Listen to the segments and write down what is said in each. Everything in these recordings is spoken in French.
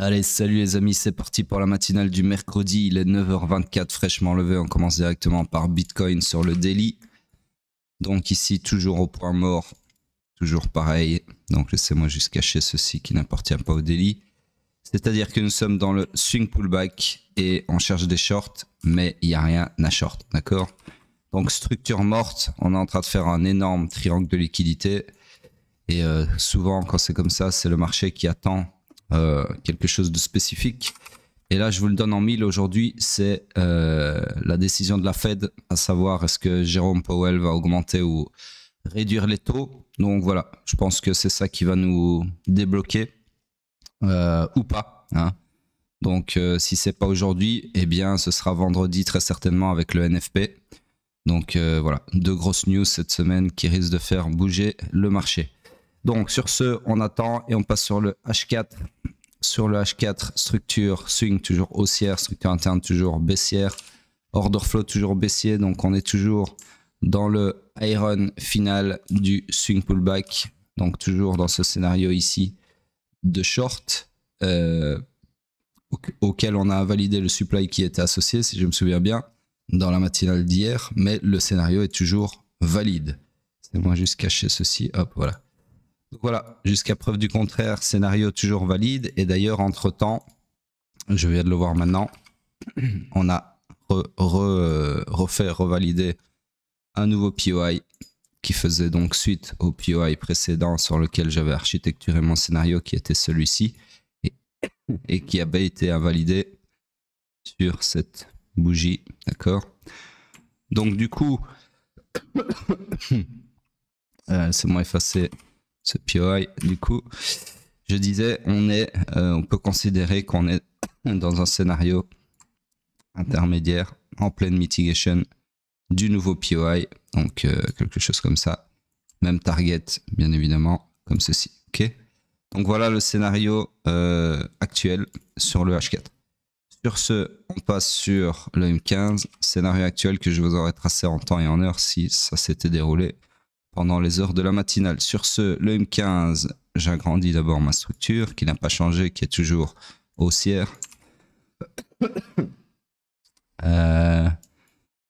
Allez, salut les amis, c'est parti pour la matinale du mercredi. Il est 9h24, fraîchement levé. On commence directement par Bitcoin sur le daily. Donc ici, toujours au point mort, toujours pareil. Donc laissez-moi juste cacher ceci qui n'appartient pas au daily. C'est-à-dire que nous sommes dans le swing pullback et on cherche des shorts, mais il n'y a rien à short, d'accord? Donc structure morte, on est en train de faire un énorme triangle de liquidité. Et souvent, quand c'est comme ça, c'est le marché qui attend quelque chose de spécifique. Et là, je vous le donne en mille aujourd'hui, c'est la décision de la Fed, à savoir est-ce que Jérôme Powell va augmenter ou réduire les taux. Donc voilà, je pense que c'est ça qui va nous débloquer ou pas. Hein. Donc si c'est pas aujourd'hui, eh bien ce sera vendredi très certainement avec le NFP. Donc voilà, deux grosses news cette semaine qui risquent de faire bouger le marché. Donc sur ce, on attend et on passe sur le H4. Sur le H4, structure swing toujours haussière, structure interne toujours baissière, order flow toujours baissier. Donc on est toujours dans le iron final du swing pullback. Donc toujours dans ce scénario ici de short auquel on a validé le supply qui était associé, si je me souviens bien, dans la matinale d'hier. Mais le scénario est toujours valide. C'est moi juste cacher ceci. Hop, voilà. Donc voilà, jusqu'à preuve du contraire, scénario toujours valide. Et d'ailleurs, entre-temps, je viens de le voir maintenant, on a revalidé un nouveau POI qui faisait donc suite au POI précédent sur lequel j'avais architecturé mon scénario qui était celui-ci et qui avait été invalidé sur cette bougie, d'accord? Donc du coup, c'est moi effacer ce POI. Du coup, je disais, on peut considérer qu'on est dans un scénario intermédiaire en pleine mitigation du nouveau POI, donc quelque chose comme ça. Même target, bien évidemment, comme ceci. Ok. Donc voilà le scénario actuel sur le H4. Sur ce, on passe sur le M15, scénario actuel que je vous aurais tracé en temps et en heure si ça s'était déroulé pendant les heures de la matinale. Sur ce, le M15, j'agrandis d'abord ma structure qui n'a pas changé, qui est toujours haussière.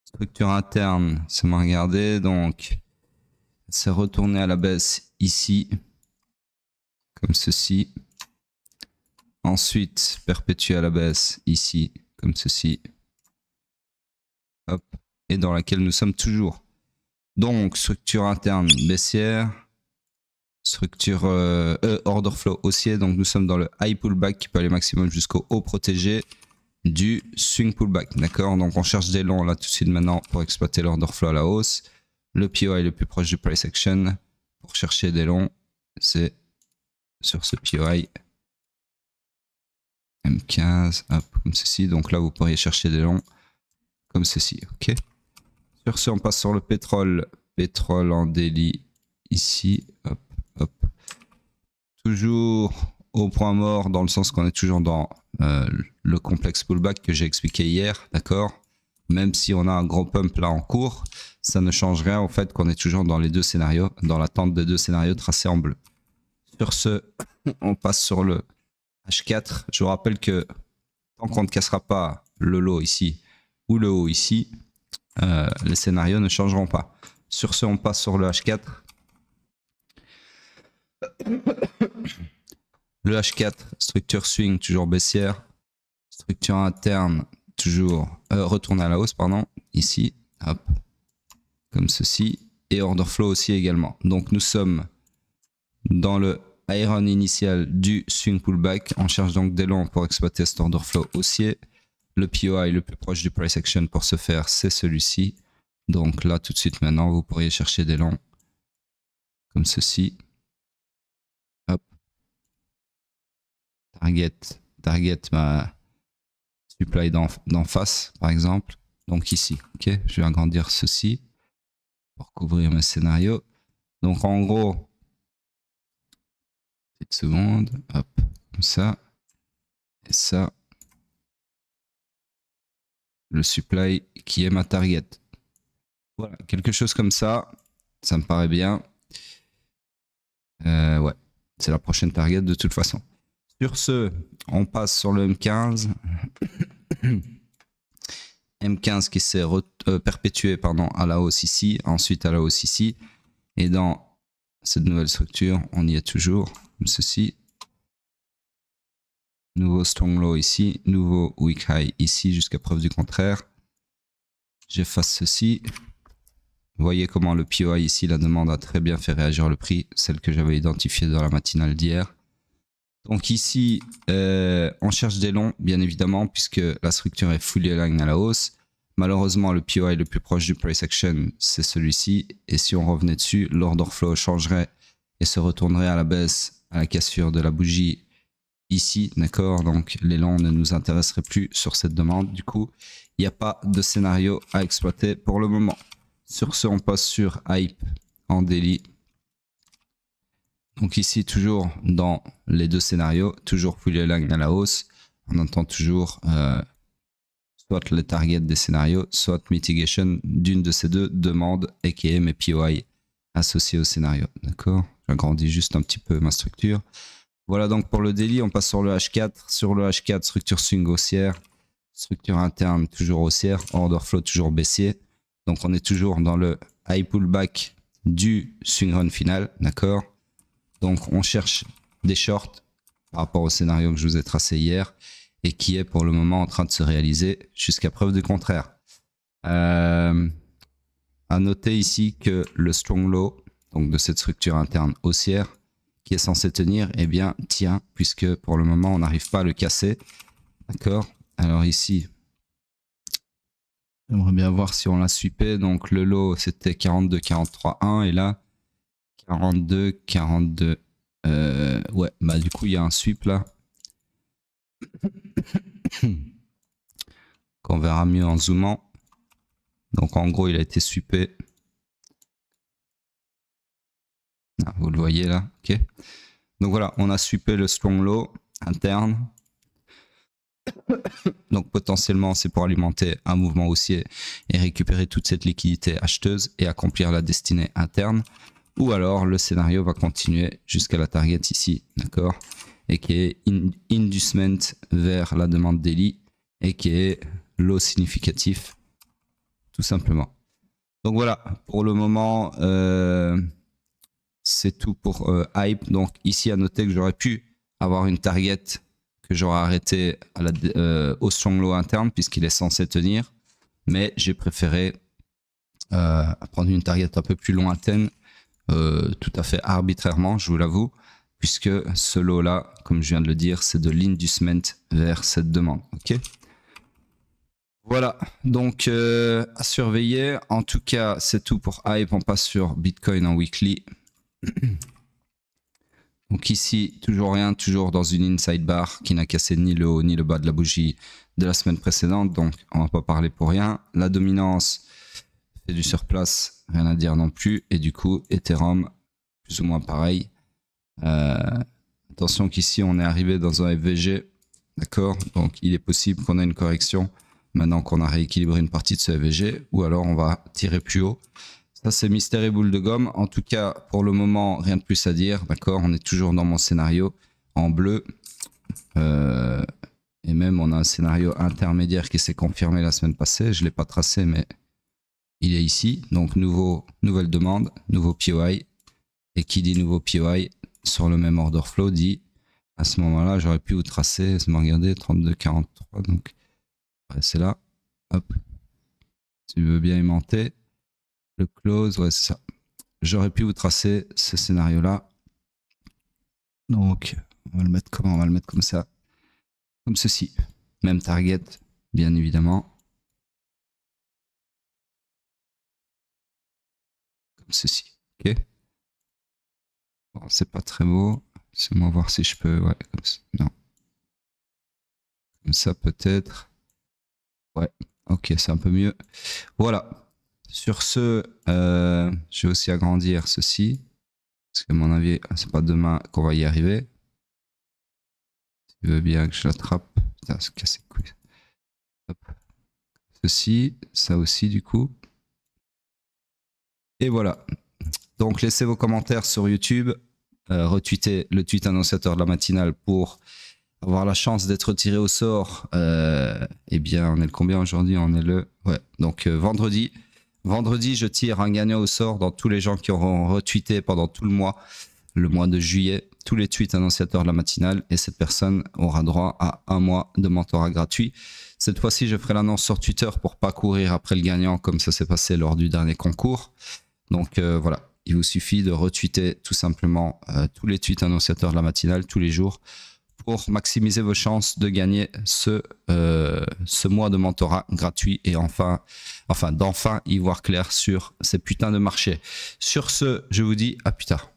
Structure interne, c'est moi regarder, donc c'est retourné à la baisse ici, comme ceci. Ensuite, perpétuer à la baisse ici, comme ceci. Hop, et dans laquelle nous sommes toujours. Donc, structure interne baissière, structure order flow haussier. Donc, nous sommes dans le high pullback qui peut aller maximum jusqu'au haut protégé du swing pullback. D'accord? Donc, on cherche des longs là tout de suite maintenant pour exploiter l'order flow à la hausse. Le POI le plus proche du price action pour chercher des longs, c'est sur ce POI. M15, hop, comme ceci. Donc là, vous pourriez chercher des longs comme ceci. Ok. Sur ce, on passe sur le pétrole. Pétrole en daily ici. Hop, hop. Toujours au point mort dans le sens qu'on est toujours dans le complexe pullback que j'ai expliqué hier. D'accord. Même si on a un gros pump là en cours, ça ne change rien au fait qu'on est toujours dans les deux scénarios, dans l'attente des deux scénarios tracés en bleu. Sur ce, on passe sur le H4, je vous rappelle que tant qu'on ne cassera pas le low ici ou le haut ici, les scénarios ne changeront pas. Sur ce, on passe sur le H4. Le H4, structure swing, toujours baissière. Structure interne, toujours retourner à la hausse, pardon, ici, hop, comme ceci. Et order flow aussi également. Donc nous sommes dans le iron initial du swing pullback. On cherche donc des longs pour exploiter cet order flow haussier. Le POI le plus proche du price action pour ce faire, c'est celui-ci. Donc là, tout de suite maintenant, vous pourriez chercher des longs comme ceci. Hop. Target ma supply d'en face, par exemple. Donc ici, ok. Je vais agrandir ceci pour couvrir mes scénarios. Donc en gros, petite seconde, hop, comme ça, et ça, le supply qui est ma target. Voilà, quelque chose comme ça, ça me paraît bien. Ouais, c'est la prochaine target de toute façon. Sur ce, on passe sur le M15. M15 qui s'est perpétué à la hausse ici, ensuite à la hausse ici. Et dans cette nouvelle structure, on y est toujours, comme ceci. Nouveau strong low ici, nouveau weak high ici, jusqu'à preuve du contraire. J'efface ceci. Vous voyez comment le POI ici, la demande a très bien fait réagir le prix, celle que j'avais identifiée dans la matinale d'hier. Donc ici, on cherche des longs, bien évidemment, puisque la structure est fully aligned à la hausse. Malheureusement, le POI le plus proche du price action, c'est celui-ci. Et si on revenait dessus, l'order flow changerait et se retournerait à la baisse à la cassure de la bougie ici, d'accord? Donc les longs ne nous intéresseraient plus sur cette demande. Du coup, il n'y a pas de scénario à exploiter pour le moment. Sur ce, on passe sur hype en daily. Donc ici, toujours dans les deux scénarios, toujours fully aligned à la hausse. On entend toujours soit le target des scénarios, soit mitigation d'une de ces deux demandes, aka mes POI associés au scénario. D'accord? J'agrandis juste un petit peu ma structure. Voilà donc pour le daily, on passe sur le H4. Sur le H4, structure swing haussière, structure interne toujours haussière, order flow toujours baissier. Donc on est toujours dans le high pullback du swing run final, d'accord? Donc on cherche des shorts par rapport au scénario que je vous ai tracé hier et qui est pour le moment en train de se réaliser jusqu'à preuve du contraire. À noter ici que le strong low, donc de cette structure interne haussière, qui est censé tenir, eh bien tient, puisque pour le moment on n'arrive pas à le casser. D'accord? Alors ici, j'aimerais bien voir si on l'a sweepé. Donc le low c'était 42, 43, 1 et là 42, 42. Ouais, bah du coup il y a un sweep là. Qu'on verra mieux en zoomant. Donc en gros il a été sweepé. Ah, vous le voyez là, ok. Donc voilà, on a sweepé le strong low interne. Donc potentiellement c'est pour alimenter un mouvement haussier et récupérer toute cette liquidité acheteuse et accomplir la destinée interne. Ou alors le scénario va continuer jusqu'à la target ici, d'accord, et qui est inducement vers la demande daily et qui est low significatif tout simplement. Donc voilà, pour le moment c'est tout pour hype. Donc ici à noter que j'aurais pu avoir une target que j'aurais arrêté à au strong low interne puisqu'il est censé tenir, mais j'ai préféré prendre une target un peu plus lointaine, tout à fait arbitrairement, je vous l'avoue, puisque ce lot là, comme je viens de le dire, c'est de l'inducement vers cette demande. Ok. Voilà, donc à surveiller. En tout cas, c'est tout pour hype. On passe sur Bitcoin en weekly. Donc ici, toujours rien, toujours dans une inside bar qui n'a cassé ni le haut ni le bas de la bougie de la semaine précédente. Donc on va pas parler pour rien. La dominance fait du surplace, rien à dire non plus. Et du coup, Ethereum, plus ou moins pareil. Attention qu'ici, on est arrivé dans un FVG. D'accord? Donc il est possible qu'on ait une correction maintenant qu'on a rééquilibré une partie de ce FVG. Ou alors on va tirer plus haut. Ça, c'est mystère et boule de gomme. En tout cas, pour le moment, rien de plus à dire. D'accord, on est toujours dans mon scénario en bleu. Et même, on a un scénario intermédiaire qui s'est confirmé la semaine passée. Je ne l'ai pas tracé, mais il est ici. Donc, nouvelle demande, nouveau POI. Et qui dit nouveau POI sur le même order flow dit, à ce moment-là, j'aurais pu vous tracer, regardez, 32, 43. Donc, ouais, c'est là. Hop. Si tu veux bien aimanter. Le close, ouais, c'est ça. J'aurais pu vous tracer ce scénario-là. Donc, on va le mettre comment? On va le mettre comme ça. Comme ceci. Même target, bien évidemment. Comme ceci. Ok. Bon, c'est pas très beau. Laissez-moi voir si je peux. Ouais, comme ça. Non. Comme ça, peut-être. Ouais. Ok, c'est un peu mieux. Voilà. Sur ce, je vais aussi agrandir ceci. Parce qu'à mon avis, c'est pas demain qu'on va y arriver. Si tu veux bien que je l'attrape. Putain, c'est cassé le couille. Hop. Ceci, ça aussi du coup. Et voilà. Donc laissez vos commentaires sur YouTube. Retweetez le tweet annonciateur de la matinale pour avoir la chance d'être tiré au sort, eh bien, on est le combien aujourd'hui? On est le... Ouais, donc vendredi. Vendredi, je tire un gagnant au sort dans tous les gens qui auront retweeté pendant tout le mois de juillet, tous les tweets annonciateurs de la matinale, et cette personne aura droit à un mois de mentorat gratuit. Cette fois-ci, je ferai l'annonce sur Twitter pour pas courir après le gagnant comme ça s'est passé lors du dernier concours. Donc voilà, il vous suffit de retweeter tout simplement tous les tweets annonciateurs de la matinale tous les jours pour maximiser vos chances de gagner ce mois de mentorat gratuit et d'enfin y voir clair sur ces putains de marchés. Sur ce, je vous dis à plus tard.